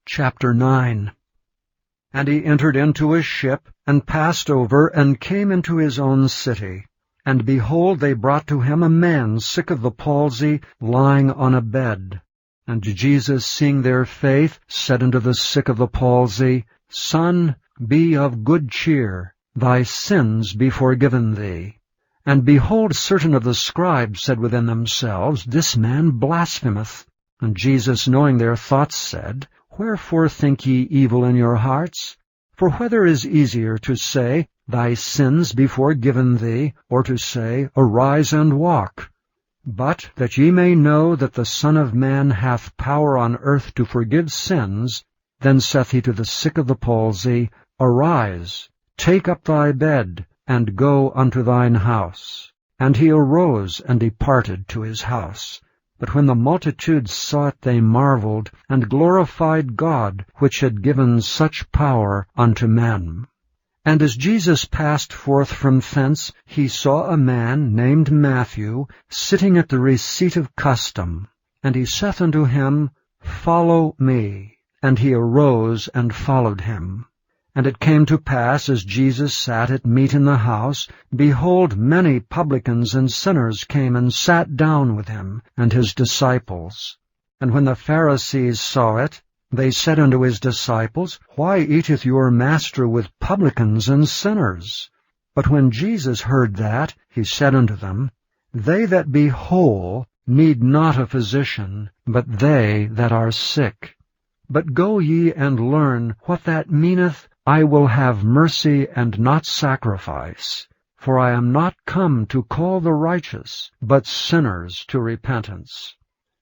Chapter 9. And he entered into a ship, and passed over, and came into his own city. And behold, they brought to him a man sick of the palsy, lying on a bed. And Jesus, seeing their faith, said unto the sick of the palsy, Son, be of good cheer, thy sins be forgiven thee. And behold, certain of the scribes said within themselves, This man blasphemeth. And Jesus, knowing their thoughts, said, Wherefore think ye evil in your hearts? For whether is easier to say, Thy sins be forgiven thee, or to say, Arise and walk? But that ye may know that the Son of Man hath power on earth to forgive sins, then saith he to the sick of the palsy, Arise, take up thy bed, and go unto thine house. And he arose and departed to his house. But when the multitudes saw it, they marveled, and glorified God, which had given such power unto men. And as Jesus passed forth from thence, he saw a man named Matthew sitting at the receipt of custom. And he saith unto him, Follow me. And he arose and followed him. And it came to pass, as Jesus sat at meat in the house, behold, many publicans and sinners came and sat down with him and his disciples. And when the Pharisees saw it, they said unto his disciples, Why eateth your master with publicans and sinners? But when Jesus heard that, he said unto them, They that be whole need not a physician, but they that are sick. But go ye and learn what that meaneth, I will have mercy and not sacrifice. For I am not come to call the righteous, but sinners to repentance.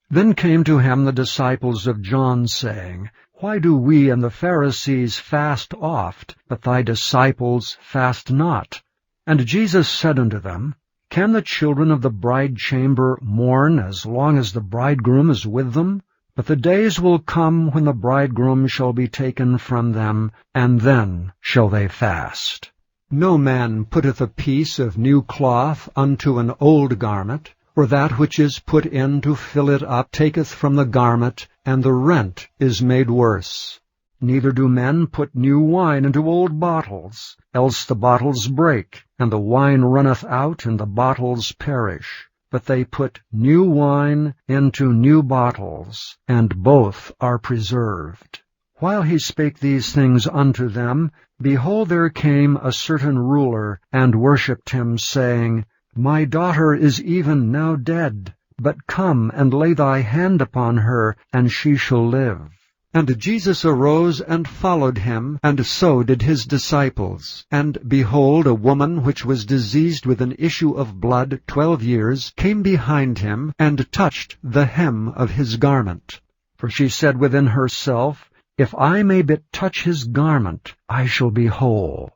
Then came to him the disciples of John, saying, Why do we and the Pharisees fast oft, but thy disciples fast not? And Jesus said unto them, Can the children of the bridechamber mourn as long as the bridegroom is with them? But the days will come when the bridegroom shall be taken from them, and then shall they fast. No man putteth a piece of new cloth unto an old garment, or that which is put in to fill it up taketh from the garment, and the rent is made worse. Neither do men put new wine into old bottles, else the bottles break, and the wine runneth out, and the bottles perish. But they put new wine into new bottles, and both are preserved. While he spake these things unto them, behold, there came a certain ruler, and worshipped him, saying, My daughter is even now dead, but come and lay thy hand upon her, and she shall live. And Jesus arose and followed him, and so did his disciples. And behold, a woman which was diseased with an issue of blood 12 years came behind him, and touched the hem of his garment. For she said within herself, If I may but touch his garment, I shall be whole.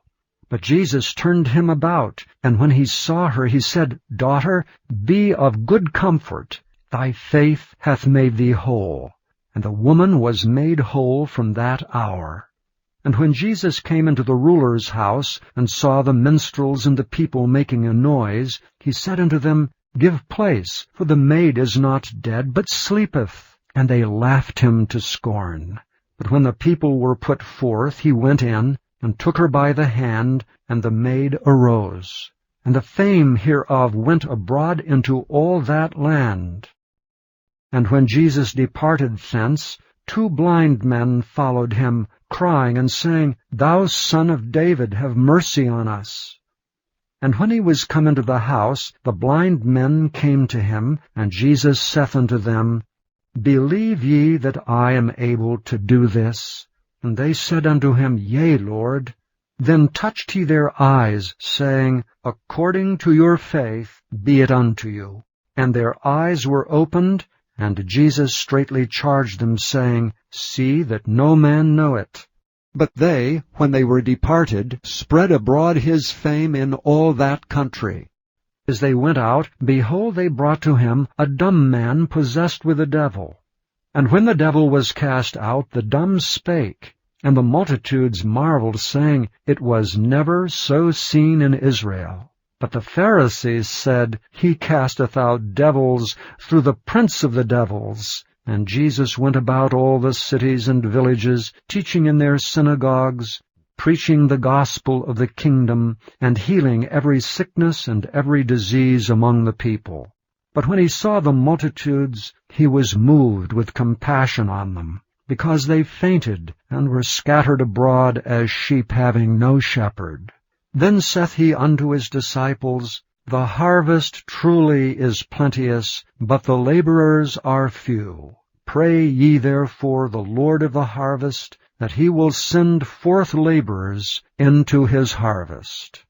But Jesus turned him about, and when he saw her, he said, Daughter, be of good comfort, thy faith hath made thee whole. And the woman was made whole from that hour. And when Jesus came into the ruler's house, and saw the minstrels and the people making a noise, he said unto them, Give place, for the maid is not dead, but sleepeth. And they laughed him to scorn. But when the people were put forth, he went in, and took her by the hand, and the maid arose. And the fame hereof went abroad into all that land. And when Jesus departed thence, 2 blind men followed him, crying and saying, Thou Son of David, have mercy on us. And when he was come into the house, the blind men came to him, and Jesus saith unto them, Believe ye that I am able to do this? And they said unto him, Yea, Lord. Then touched he their eyes, saying, According to your faith be it unto you. And their eyes were opened, and Jesus straitly charged them, saying, See that no man know it. But they, when they were departed, spread abroad his fame in all that country. As they went out, behold, they brought to him a dumb man possessed with a devil. And when the devil was cast out, the dumb spake. And the multitudes marveled, saying, It was never so seen in Israel. But the Pharisees said, He casteth out devils through the prince of the devils. And Jesus went about all the cities and villages, teaching in their synagogues, preaching the gospel of the kingdom, and healing every sickness and every disease among the people. But when he saw the multitudes, he was moved with compassion on them, because they fainted, and were scattered abroad as sheep having no shepherd. Then saith he unto his disciples, The harvest truly is plenteous, but the laborers are few. Pray ye therefore the Lord of the harvest, that he will send forth laborers into his harvest.